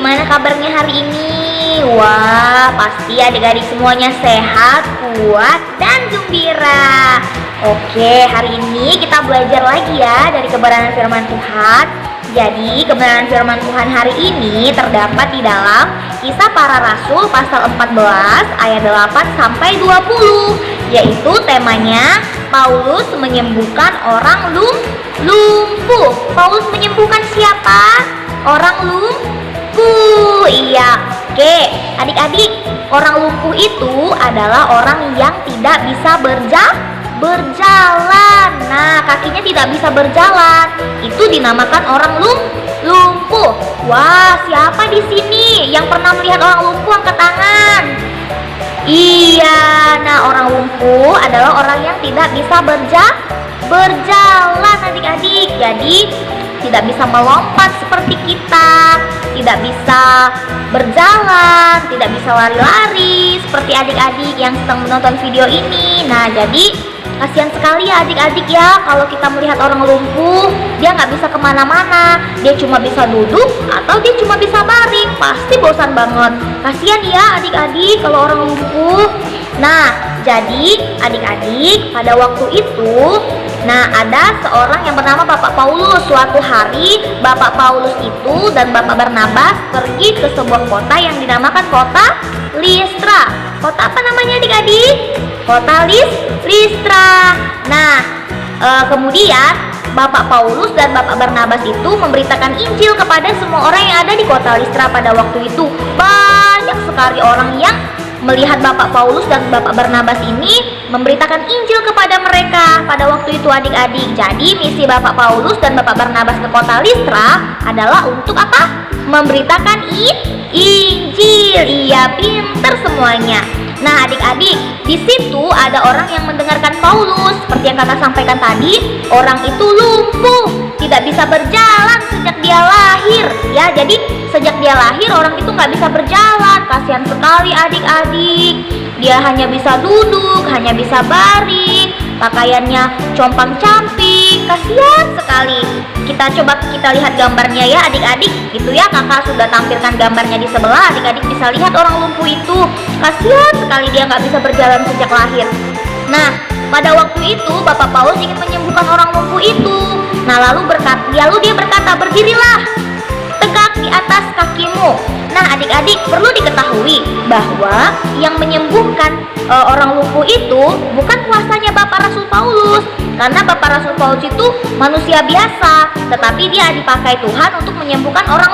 gimana kabarnya hari ini? Wah, pasti adik-adik semuanya sehat, kuat, dan gembira. Oke, hari ini kita belajar lagi ya dari kebenaran firman Tuhan. Jadi, kebenaran firman Tuhan hari ini terdapat di dalam Kisah Para Rasul pasal 14 ayat 8 sampai 20, yaitu temanya Paulus menyembuhkan orang lumpuh. Paulus menyembuhkan siapa? Orang lumpuh. Iya. Oke, adik-adik, orang lumpuh itu adalah orang yang tidak bisa berjalan. Nah, kakinya tidak bisa berjalan. Itu dinamakan orang lumpuh. Wah, siapa di sini yang pernah melihat orang lumpuh? Angkat tangan. Iya, nah orang lumpuh adalah orang yang tidak bisa berjalan adik-adik. Jadi tidak bisa melompat seperti kita, tidak bisa berjalan, tidak bisa lari-lari seperti adik-adik yang sedang menonton video ini. Nah, jadi kasihan sekali ya adik-adik ya, kalau kita melihat orang lumpuh, dia nggak bisa kemana-mana, dia cuma bisa duduk atau dia cuma bisa baring, pasti bosan banget. Kasihan ya adik-adik kalau orang lumpuh. Nah, jadi adik-adik pada waktu itu, nah ada seorang yang bernama Bapak Paulus. Suatu hari Bapak Paulus itu dan Bapak Barnabas pergi ke sebuah kota yang dinamakan kota Listra. Kota apa namanya adik-adik? Kota Listra. Nah, kemudian Bapak Paulus dan Bapak Barnabas itu memberitakan Injil kepada semua orang yang ada di kota Listra pada waktu itu. Banyak sekali orang yang melihat Bapak Paulus dan Bapak Barnabas ini memberitakan Injil kepada mereka pada waktu itu adik-adik. Jadi misi Bapak Paulus dan Bapak Barnabas ke kota Listra adalah untuk apa? Memberitakan Injil. Iya, pinter semuanya. Nah adik-adik, di situ ada orang yang mendengarkan Paulus. Seperti yang kakak sampaikan tadi, orang itu lumpuh, tidak bisa berjalan sejak dia lahir. Ya, jadi sejak dia lahir orang itu nggak bisa berjalan. Kasihan sekali adik-adik. Dia hanya bisa duduk, hanya bisa baring, pakaiannya compang-camping. Kasihan sekali. Kita lihat gambarnya ya adik-adik. Gitu ya, kakak sudah tampilkan gambarnya di sebelah. Adik-adik bisa lihat orang lumpuh itu. Kasihan sekali dia nggak bisa berjalan sejak lahir. Nah, pada waktu itu Bapak Paulus ingin menyembuhkan orang lumpuh itu. Nah, lalu dia berkata, "Berdirilah tegak di atas kakimu." Nah, adik-adik perlu diketahui bahwa yang menyembuhkan orang lumpuh itu bukan kuasanya Bapak Rasul Paulus, karena Bapak Rasul Paulus itu manusia biasa, tetapi dia dipakai Tuhan untuk menyembuhkan orang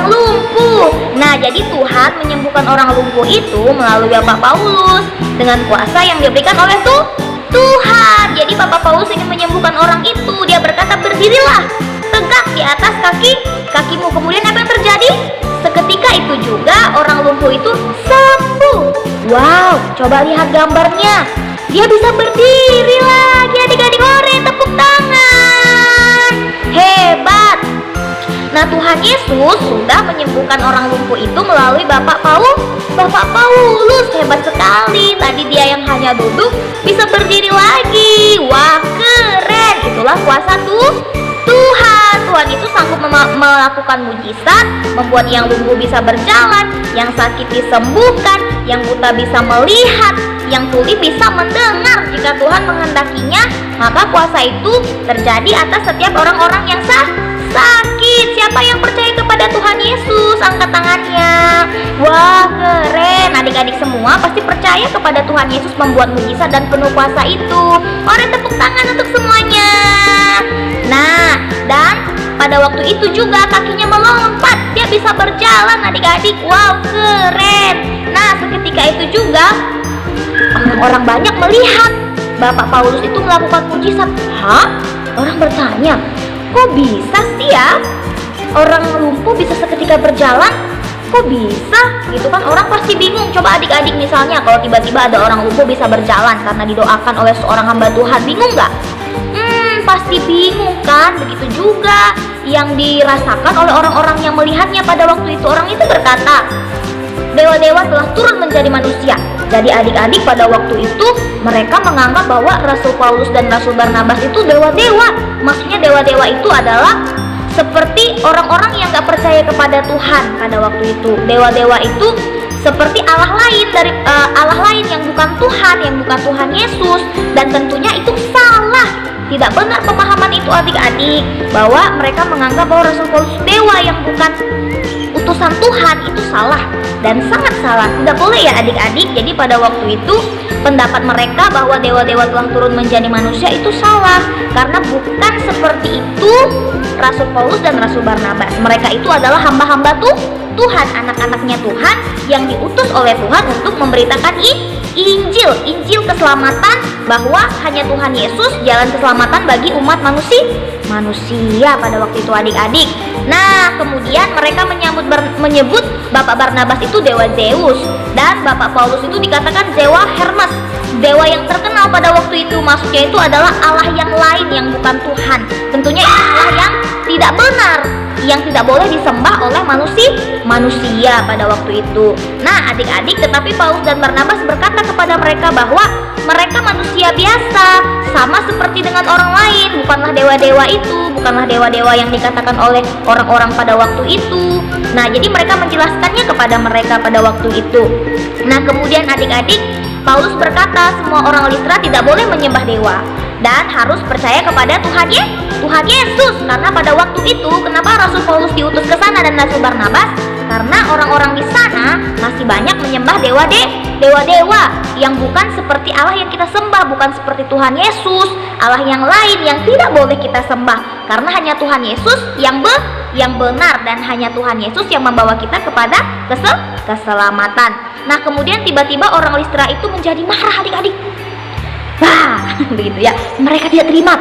lumpuh. Nah, jadi Tuhan menyembuhkan orang lumpuh itu melalui Bapak Paulus dengan kuasa yang diberikan oleh Tuhan. Jadi Bapak Paulus ingin menyembuhkan orang itu. Dia berkata, "Berdirilah tegak di atas kakimu." Kemudian apa yang terjadi? Seketika itu juga orang lumpuh itu sembuh. Wow, coba lihat gambarnya. Dia bisa berdiri lagi adik-adik. Hore, tepuk tangan. Hebat. Nah, Tuhan Yesus sudah menyembuhkan orang lumpuh itu melalui Bapak Paulus. Hebat sekali. Tadi dia yang hanya duduk bisa berdiri lagi. Wah, keren. Itulah kuasa Tuhan itu sanggup melakukan mujizat, membuat yang lumpuh bisa berjalan, yang sakit disembuhkan, yang buta bisa melihat, yang tuli bisa mendengar. Jika Tuhan menghendakinya, maka kuasa itu terjadi atas setiap orang-orang yang sakit. Siapa yang percaya kepada Tuhan Yesus? Angkat tangannya. Wah, keren. Adik-adik semua pasti percaya kepada Tuhan Yesus membuat mujizat dan penuh kuasa itu. Orang tepuk tangan untuk semuanya. Nah, dan pada waktu itu juga kakinya melompat. Dia bisa berjalan adik-adik. Wow, keren. Nah, seketika itu juga orang-orang banyak melihat Bapak Paulus itu melakukan mujizat. Hah? Orang bertanya, kok bisa sih ya? Orang lumpuh bisa seketika berjalan? Kok bisa? Gitu kan orang pasti bingung. Coba adik-adik misalnya kalau tiba-tiba ada orang lumpuh bisa berjalan karena didoakan oleh seorang hamba Tuhan, bingung nggak? Pasti bingung kan? Begitu juga yang dirasakan oleh orang-orang yang melihatnya pada waktu itu. Orang itu berkata, dewa-dewa telah turun menjadi manusia. Jadi adik-adik pada waktu itu mereka menganggap bahwa Rasul Paulus dan Rasul Barnabas itu dewa-dewa. Maksudnya dewa-dewa itu adalah seperti orang-orang yang gak percaya kepada Tuhan pada waktu itu. Dewa-dewa itu seperti Allah lain dari Allah lain yang bukan Tuhan, yang bukan Tuhan Yesus, dan tentunya itu salah. Tidak benar pemahaman itu adik-adik, bahwa mereka menganggap bahwa Rasul Paulus dewa yang bukan utusan Tuhan. Itu salah dan sangat salah. Tidak boleh ya adik-adik. Jadi pada waktu itu pendapat mereka bahwa dewa-dewa telah turun menjadi manusia itu salah, karena bukan seperti itu Rasul Paulus dan Rasul Barnabas. Mereka itu adalah hamba-hamba Tuhan, anak-anaknya Tuhan yang diutus oleh Tuhan untuk memberitakan Injil keselamatan, bahwa hanya Tuhan Yesus jalan keselamatan bagi umat manusia pada waktu itu adik-adik. Nah, kemudian mereka menyebut Bapak Barnabas itu dewa Zeus, dan Bapak Paulus itu dikatakan dewa Hermes, dewa yang terkenal pada waktu itu. Maksudnya itu adalah Allah yang lain yang bukan Tuhan. Tentunya itu Allah yang tidak benar, yang tidak boleh disembah oleh manusia pada waktu itu. Nah adik-adik, tetapi Paulus dan Barnabas berkata kepada mereka bahwa mereka manusia biasa, sama seperti dengan orang lain, bukanlah dewa-dewa itu, bukanlah dewa-dewa yang dikatakan oleh orang-orang pada waktu itu. Nah jadi mereka menjelaskannya kepada mereka pada waktu itu. Nah kemudian adik-adik, Paulus berkata semua orang Listra tidak boleh menyembah dewa dan harus percaya kepada Tuhan Yesus. Karena pada waktu itu, kenapa Rasul Paulus diutus ke sana dan Rasul Barnabas? Karena orang-orang di sana masih banyak menyembah dewa-dewa yang bukan seperti Allah yang kita sembah, bukan seperti Tuhan Yesus, Allah yang lain yang tidak boleh kita sembah. Karena hanya Tuhan Yesus yang benar, dan hanya Tuhan Yesus yang membawa kita kepada keselamatan. Nah kemudian tiba-tiba orang Listra itu menjadi marah adik-adik. Wah, begitu ya. Mereka tidak terima,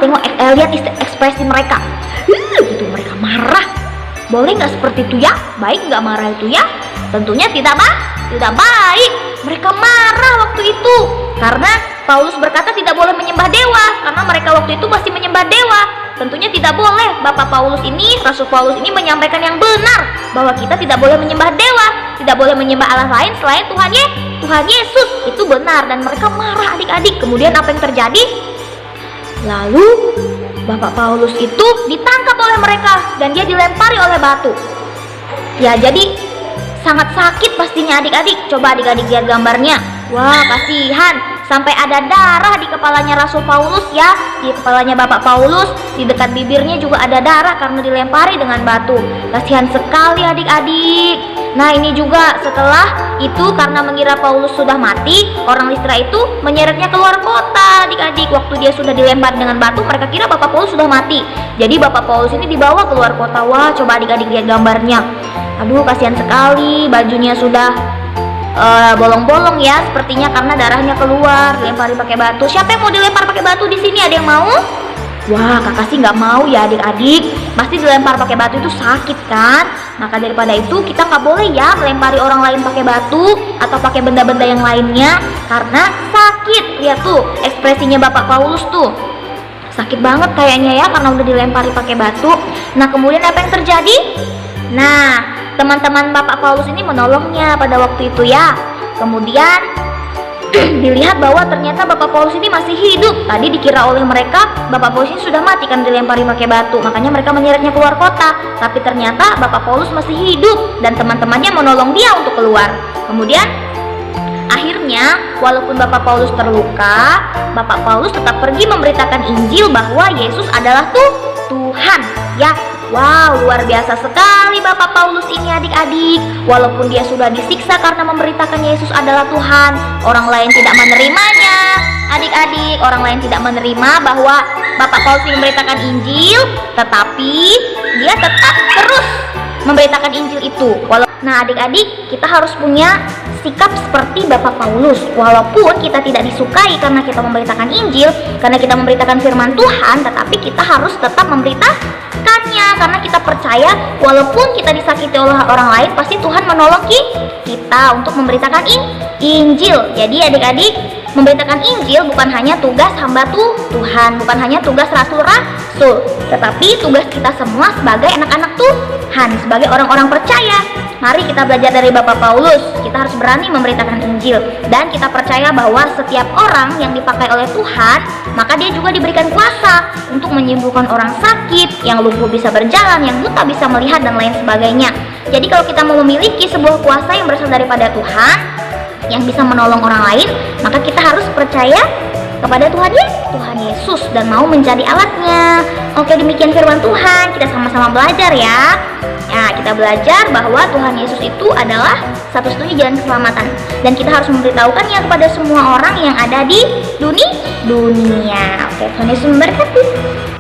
lihat ekspresi mereka. Gitu, mereka marah. Boleh nggak seperti itu ya? Baik nggak marah itu ya? Tentunya tidak baik. Mereka marah waktu itu karena Paulus berkata tidak boleh menyembah dewa, karena mereka waktu itu masih menyembah dewa. Tentunya tidak boleh. Bapak Paulus ini, Rasul Paulus ini menyampaikan yang benar, bahwa kita tidak boleh menyembah dewa, tidak boleh menyembah Allah lain selain Tuhan Yesus. Itu benar, dan mereka marah adik-adik. Kemudian apa yang terjadi? Lalu Bapak Paulus itu ditangkap oleh mereka dan dia dilempari oleh batu. Ya jadi sangat sakit pastinya adik-adik. Coba adik-adik lihat gambarnya. Wah kasihan, sampai ada darah di kepalanya Rasul Paulus ya. Di kepalanya Bapak Paulus, di dekat bibirnya juga ada darah karena dilempari dengan batu. Kasihan sekali adik-adik. Nah ini juga setelah itu, karena mengira Paulus sudah mati, orang Listra itu menyeretnya keluar kota adik-adik. Waktu dia sudah dilempar dengan batu, mereka kira Bapak Paulus sudah mati. Jadi Bapak Paulus ini dibawa keluar kota. Wah coba adik-adik lihat gambarnya. Aduh kasihan sekali, bajunya sudah bolong-bolong ya sepertinya karena darahnya keluar, dilempari pakai batu. Siapa yang mau dilempar pakai batu di sini? Ada yang mau? Wah kakak sih nggak mau ya adik-adik. Pasti dilempar pakai batu itu sakit kan. Maka daripada itu kita nggak boleh ya melempari orang lain pakai batu atau pakai benda-benda yang lainnya, karena sakit. Lihat tuh ekspresinya Bapak Paulus tuh, sakit banget kayaknya ya karena udah dilempari pakai batu. Nah kemudian apa yang terjadi? Nah teman-teman Bapak Paulus ini menolongnya pada waktu itu ya. Kemudian dilihat bahwa ternyata Bapak Paulus ini masih hidup. Tadi dikira oleh mereka Bapak Paulus ini sudah mati kan dilempari pakai batu, makanya mereka menyeretnya keluar kota. Tapi ternyata Bapak Paulus masih hidup dan teman-temannya menolong dia untuk keluar. Kemudian akhirnya walaupun Bapak Paulus terluka, Bapak Paulus tetap pergi memberitakan Injil bahwa Yesus adalah Tuhan ya. Wow, luar biasa sekali Bapak Paulus ini adik-adik. Walaupun dia sudah disiksa karena memberitakan Yesus adalah Tuhan, orang lain tidak menerimanya. Adik-adik, orang lain tidak menerima bahwa Bapak Paulus ini memberitakan Injil, tetapi dia tetap terus memberitakan Injil itu. Nah adik-adik, kita harus punya sikap seperti Bapak Paulus. Walaupun kita tidak disukai karena kita memberitakan Injil, karena kita memberitakan firman Tuhan, tetapi kita harus tetap memberitakannya, karena kita percaya walaupun kita disakiti oleh orang lain, pasti Tuhan menolong kita untuk memberitakan Injil. Jadi adik-adik, memberitakan Injil bukan hanya tugas hamba Tuhan, bukan hanya tugas rasul-rasul, tetapi tugas kita semua sebagai anak-anak Tuhan, sebagai orang-orang percaya. Mari kita belajar dari Bapak Paulus. Kita harus berani memberitakan Injil. Dan kita percaya bahwa setiap orang yang dipakai oleh Tuhan, maka dia juga diberikan kuasa untuk menyembuhkan orang sakit, yang lumpuh bisa berjalan, yang buta bisa melihat, dan lain sebagainya. Jadi kalau kita mau memiliki sebuah kuasa yang berasal daripada Tuhan, yang bisa menolong orang lain, maka kita harus percaya kepada Tuhan Yesus dan mau menjadi alatnya. Oke, demikian firman Tuhan. Kita sama-sama belajar ya. Ya, kita belajar bahwa Tuhan Yesus itu adalah satu-satunya jalan keselamatan, dan kita harus memberitahukannya kepada semua orang yang ada di dunia. Oke, Tuhan Yesus memberkati.